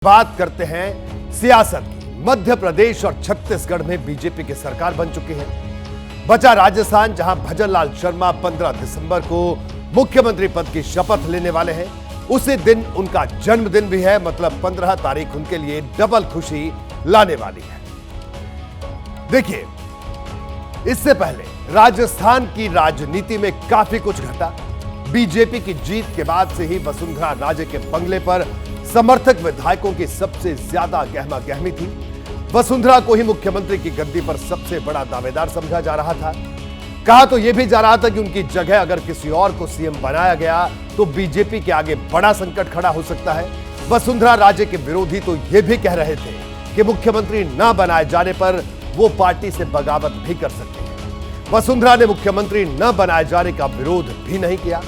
बात करते हैं सियासत की। मध्य प्रदेश और छत्तीसगढ़ में बीजेपी की सरकार बन चुकी है। बचा राजस्थान, जहां भजनलाल शर्मा 15 दिसंबर को मुख्यमंत्री पद की शपथ लेने वाले हैं। उसी दिन उनका जन्मदिन भी है, मतलब 15 तारीख उनके लिए डबल खुशी लाने वाली है। देखिए, इससे पहले राजस्थान की राजनीति में काफी कुछ घटा। बीजेपी की जीत के बाद से ही वसुंधरा राजे के बंगले पर समर्थक विधायकों की सबसे ज्यादा गहमा गहमी थी। वसुंधरा को ही मुख्यमंत्री की गद्दी पर सबसे बड़ा दावेदार समझा जा रहा था। कहा तो यह भी जा रहा था कि उनकी जगह अगर किसी और को सीएम बनाया गया तो बीजेपी के आगे बड़ा संकट खड़ा हो सकता है। वसुंधरा राजे के विरोधी तो यह भी कह रहे थे कि मुख्यमंत्री न बनाए जाने पर वो पार्टी से बगावत भी कर सकते हैं। वसुंधरा ने मुख्यमंत्री न बनाए जाने का विरोध भी नहीं किया,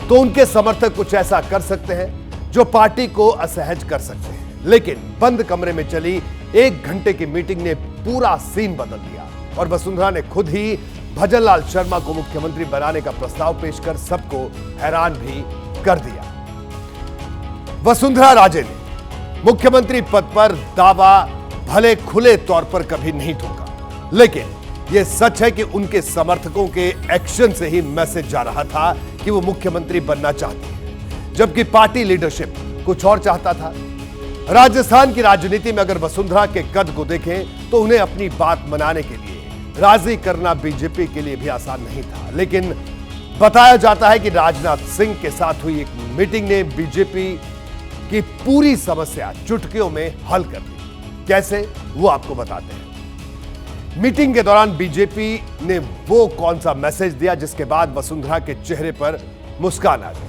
तो उनके समर्थक कुछ ऐसा कर सकते हैं जो पार्टी को असहज कर सकते हैं। लेकिन बंद कमरे में चली 1 घंटे की मीटिंग ने पूरा सीन बदल दिया और वसुंधरा ने खुद ही भजनलाल शर्मा को मुख्यमंत्री बनाने का प्रस्ताव पेश कर सबको हैरान भी कर दिया। वसुंधरा राजे ने मुख्यमंत्री पद पर दावा भले खुले तौर पर कभी नहीं ठोका, लेकिन यह सच है कि उनके समर्थकों के एक्शन से ही मैसेज जा रहा था कि वो मुख्यमंत्री बनना चाहती है, जबकि पार्टी लीडरशिप कुछ और चाहता था। राजस्थान की राजनीति में अगर वसुंधरा के कद को देखें तो उन्हें अपनी बात मनाने के लिए राजी करना बीजेपी के लिए भी आसान नहीं था। लेकिन बताया जाता है कि राजनाथ सिंह के साथ हुई एक मीटिंग ने बीजेपी की पूरी समस्या चुटकियों में हल कर दी। कैसे, वो आपको बताते हैं। मीटिंग के दौरान बीजेपी ने वो कौन सा मैसेज दिया जिसके बाद वसुंधरा के चेहरे पर मुस्कान आ गई।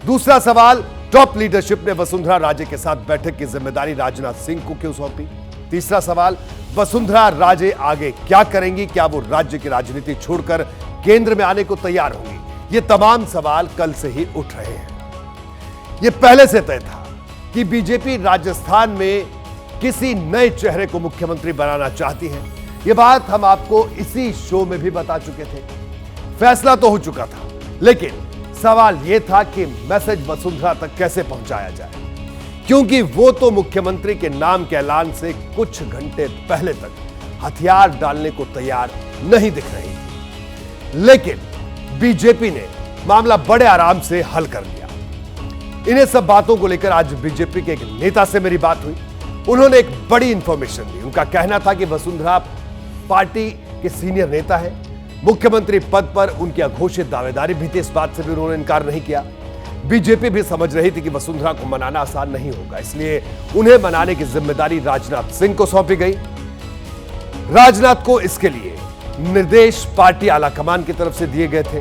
दूसरा सवाल, टॉप लीडरशिप ने वसुंधरा राजे के साथ बैठक की जिम्मेदारी राजनाथ सिंह को क्यों सौंपी। तीसरा सवाल, वसुंधरा राजे आगे क्या करेंगी, क्या वो राज्य की राजनीति छोड़कर केंद्र में आने को तैयार होंगी। ये तमाम सवाल कल से ही उठ रहे हैं। ये पहले से तय था कि बीजेपी राजस्थान में किसी नए चेहरे को मुख्यमंत्री बनाना चाहती है। यह बात हम आपको इसी शो में भी बता चुके थे। फैसला तो हो चुका था, लेकिन सवाल यह था कि मैसेज वसुंधरा तक कैसे पहुंचाया जाए, क्योंकि वो तो मुख्यमंत्री के नाम के ऐलान से कुछ घंटे पहले तक हथियार डालने को तैयार नहीं दिख रही थी। लेकिन बीजेपी ने मामला बड़े आराम से हल कर लिया। इन्हें सब बातों को लेकर आज बीजेपी के एक नेता से मेरी बात हुई। उन्होंने एक बड़ी इंफॉर्मेशन दी। उनका कहना था कि वसुंधरा पार्टी के सीनियर नेता है, मुख्यमंत्री पद पर उनकी अघोषित दावेदारी भी थी, इस बात से भी उन्होंने इनकार नहीं किया। बीजेपी भी समझ रही थी कि वसुंधरा को मनाना आसान नहीं होगा, इसलिए उन्हें मनाने की जिम्मेदारी राजनाथ सिंह को सौंपी गई। राजनाथ को इसके लिए निर्देश पार्टी आलाकमान की तरफ से दिए गए थे।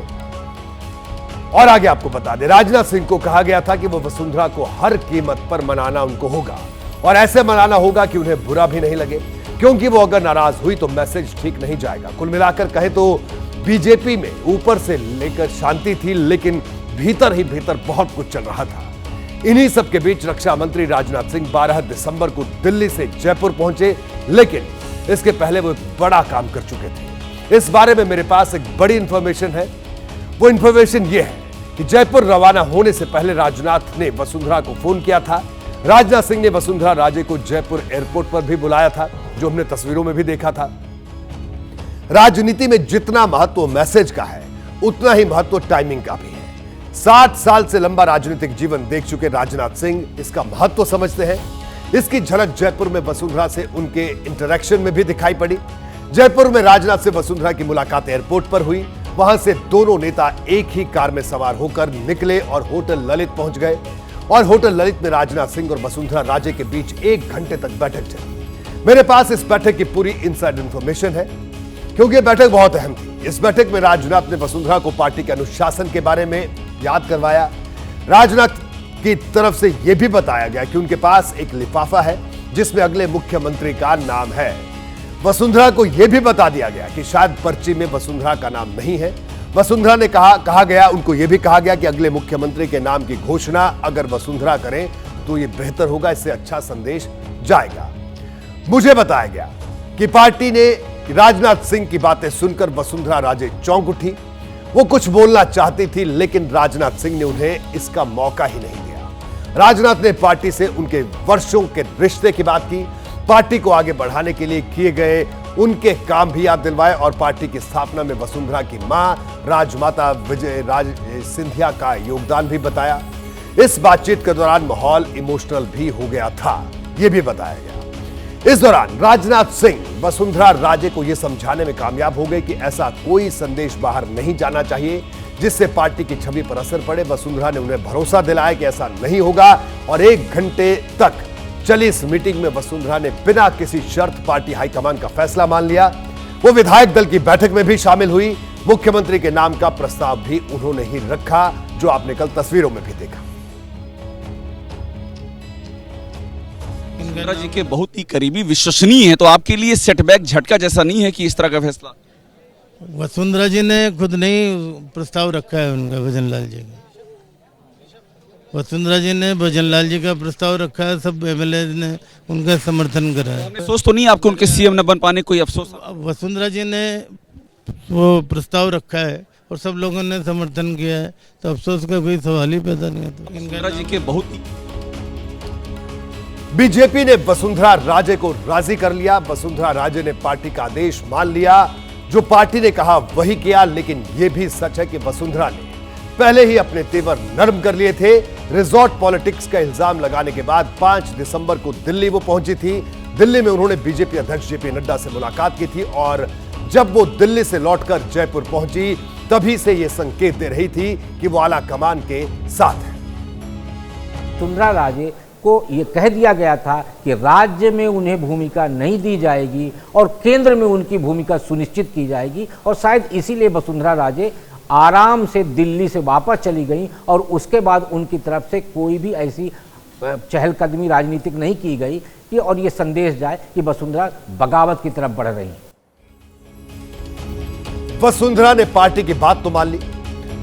और आगे आपको बता दें, राजनाथ सिंह को कहा गया था कि वो वसुंधरा को हर कीमत पर मनाना उनको होगा, और ऐसे मनाना होगा कि उन्हें बुरा भी नहीं लगे, क्योंकि वो अगर नाराज हुई तो मैसेज ठीक नहीं जाएगा। कुल मिलाकर कहे तो बीजेपी में ऊपर से लेकर शांति थी, लेकिन भीतर ही भीतर बहुत कुछ चल रहा था। इन्हीं सब के बीच रक्षा मंत्री राजनाथ सिंह 12 दिसंबर को दिल्ली से जयपुर पहुंचे, लेकिन इसके पहले वो एक बड़ा काम कर चुके थे। इस बारे में मेरे पास एक बड़ी इंफॉर्मेशन है। वो इंफॉर्मेशन ये है कि जयपुर रवाना होने से पहले राजनाथ ने वसुंधरा को फोन किया था। राजनाथ सिंह ने वसुंधरा राजे को जयपुर एयरपोर्ट पर भी बुलाया था, जो हमने तस्वीरों में भी देखा था। राजनीति में जितना महत्व मैसेज का है, उतना ही महत्व टाइमिंग का भी है। 60 साल से लंबा राजनीतिक जीवन देख चुके राजनाथ सिंह इसका महत्व समझते हैं। इसकी झलक जयपुर में वसुंधरा से उनके इंटरेक्शन में भी दिखाई पड़ी। जयपुर में राजनाथ से वसुंधरा की मुलाकात एयरपोर्ट पर हुई। वहां से दोनों नेता एक ही कार में सवार होकर निकले और होटल ललित पहुंच गए, और होटल ललित में राजनाथ सिंह और वसुंधरा राजे के बीच 1 घंटे तक बैठक चली। मेरे पास इस बैठक की पूरी इनसाइड इंफॉर्मेशन है, क्योंकि यह बैठक बहुत अहम थी। इस बैठक में राजनाथ ने वसुंधरा को पार्टी के अनुशासन के बारे में याद करवाया। राजनाथ की तरफ से यह भी बताया गया कि उनके पास एक लिफाफा है जिसमें अगले मुख्यमंत्री का नाम है। वसुंधरा को यह भी बता दिया गया कि शायद पर्ची में वसुंधरा का नाम नहीं है। वसुंधरा ने कहा गया, उनको यह भी कहा गया कि अगले मुख्यमंत्री के नाम की घोषणा अगर वसुंधरा करें तो यह बेहतर होगा, इससे अच्छा संदेश जाएगा। मुझे बताया गया कि पार्टी ने राजनाथ सिंह की बातें सुनकर वसुंधरा राजे चौंक उठी। वो कुछ बोलना चाहती थी, लेकिन राजनाथ सिंह ने उन्हें इसका मौका ही नहीं दिया। राजनाथ ने पार्टी से उनके वर्षों के रिश्ते की बात की, पार्टी को आगे बढ़ाने के लिए किए गए उनके काम भी याद दिलवाए और पार्टी की स्थापना में वसुंधरा की मां राजमाता विजय राज सिंधिया का योगदान भी बताया। इस बातचीत के दौरान माहौल इमोशनल भी हो गया था, यह भी बताया गया। इस दौरान राजनाथ सिंह वसुंधरा राजे को यह समझाने में कामयाब हो गए कि ऐसा कोई संदेश बाहर नहीं जाना चाहिए जिससे पार्टी की छवि पर असर पड़े। वसुंधरा ने उन्हें भरोसा दिलाया कि ऐसा नहीं होगा और 1 घंटे तक चली इस मीटिंग में वसुंधरा ने बिना किसी शर्त पार्टी हाईकमान का फैसला मान लिया। वो विधायक दल की बैठक में भी शामिल हुई। मुख्यमंत्री के नाम का प्रस्ताव भी उन्होंने ही रखा, जो आपने कल तस्वीरों में भी देखा। वसुंधरा जी के बहुत ही करीबी विश्वसनीय हैं, तो आपके लिए सेटबैक झटका जैसा नहीं है कि इस तरह का फैसला? वसुंधरा जी ने खुद नहीं प्रस्ताव रखा है उनका, भजनलाल जी का। वसुंधरा जी ने भजनलाल जी का प्रस्ताव रखा है, सब एमएलए ने उनका समर्थन करा है। अफसोस तो नहीं आपको उनके सीएम न बन पाने, कोई अफसोस? वसुंधरा जी ने वो प्रस्ताव रखा है और सब लोगों ने समर्थन किया है, तो अफसोस का कोई सवाल ही पैदा नहीं होता। वसुंधरा जी के बहुत ही बीजेपी ने वसुंधरा राजे को राजी कर लिया। वसुंधरा राजे ने पार्टी का आदेश मान लिया, जो पार्टी ने कहा वही किया। लेकिन यह भी सच है कि वसुंधरा ने पहले ही अपने तेवर नरम कर लिए थे। रिजॉर्ट पॉलिटिक्स का इल्जाम लगाने के बाद 5 दिसंबर को दिल्ली वो पहुंची थी। दिल्ली में उन्होंने बीजेपी अध्यक्ष जेपी नड्डा से मुलाकात की थी और जब वो दिल्ली से लौटकर जयपुर पहुंची तभी से ये संकेत दे रही थी कि वो आला कमान के साथ है। वसुंधरा राजे को ये कह दिया गया था कि राज्य में उन्हें भूमिका नहीं दी जाएगी और केंद्र में उनकी भूमिका सुनिश्चित की जाएगी, और शायद इसीलिए वसुंधरा राजे आराम से दिल्ली से वापस चली गई और उसके बाद उनकी तरफ से कोई भी ऐसी चहलकदमी राजनीतिक नहीं की गई कि और ये संदेश जाए कि वसुंधरा बगावत की तरफ बढ़ रही है। वसुंधरा ने पार्टी की बात तो मान ली,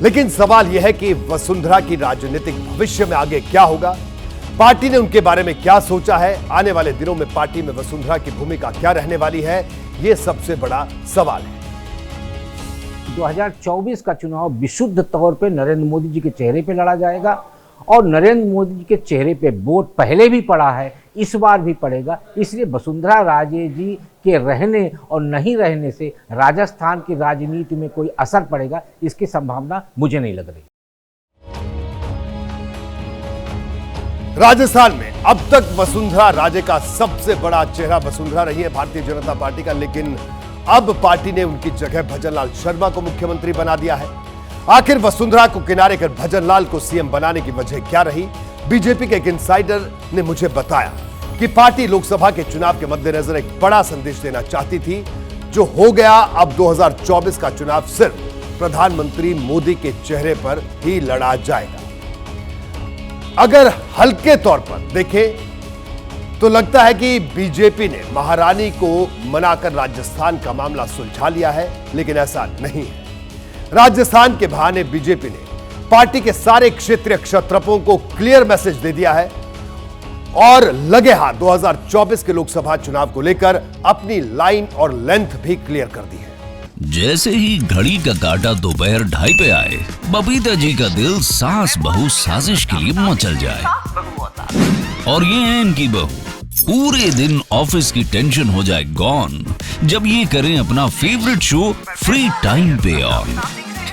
लेकिन सवाल यह है कि वसुंधरा की राजनीतिक भविष्य में आगे क्या होगा, पार्टी ने उनके बारे में क्या सोचा है, आने वाले दिनों में पार्टी में वसुंधरा की भूमिका क्या रहने वाली है, यह सबसे बड़ा सवाल है। 2024 का चुनाव विशुद्ध तौर पे नरेंद्र मोदी जी के चेहरे पे लड़ा जाएगा और नरेंद्र मोदी जी के चेहरे पे वोट पहले भी पड़ा है, इस बार भी पड़ेगा। इसलिए वसुंधरा राजे जी के रहने और नहीं रहने से राजस्थान की राजनीति में कोई असर पड़ेगा, इसकी संभावना मुझे नहीं लग रही। राजस्थान में अब तक वसुंधरा राजे का सबसे बड़ा चेहरा वसुंधरा रही है भारतीय जनता पार्टी का, लेकिन अब पार्टी ने उनकी जगह भजनलाल शर्मा को मुख्यमंत्री बना दिया है। आखिर वसुंधरा को किनारे कर भजनलाल को सीएम बनाने की वजह क्या रही? बीजेपी के एक इनसाइडर ने मुझे बताया कि पार्टी लोकसभा के चुनाव के मद्देनजर एक बड़ा संदेश देना चाहती थी, जो हो गया। अब 2024 का चुनाव सिर्फ प्रधानमंत्री मोदी के चेहरे पर ही लड़ा जाएगा। अगर हल्के तौर पर देखें तो लगता है कि बीजेपी ने महारानी को मनाकर राजस्थान का मामला सुलझा लिया है, लेकिन ऐसा नहीं है। राजस्थान के बहाने बीजेपी ने पार्टी के सारे क्षेत्रीय क्षत्रपों को क्लियर मैसेज दे दिया है और लगे हाथ 2024 के लोकसभा चुनाव को लेकर अपनी लाइन और लेंथ भी क्लियर कर दी है। जैसे ही घड़ी का काटा दोपहर 2:30 पे आए, बबीता जी का दिल सास बहू साजिश के लिए मचल जाए। और ये है इनकी बहू, पूरे दिन ऑफिस की टेंशन हो जाए गॉन जब ये करें अपना फेवरेट शो फ्री टाइम पे ऑन।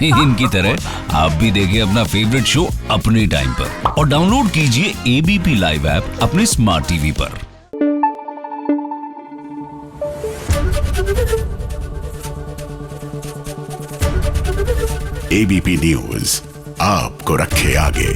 इनकी तरह आप भी देखें अपना फेवरेट शो अपने टाइम पर और डाउनलोड कीजिए एबीपी लाइव ऐप अपने स्मार्ट टीवी पर। एबीपी न्यूज आपको रखे आगे।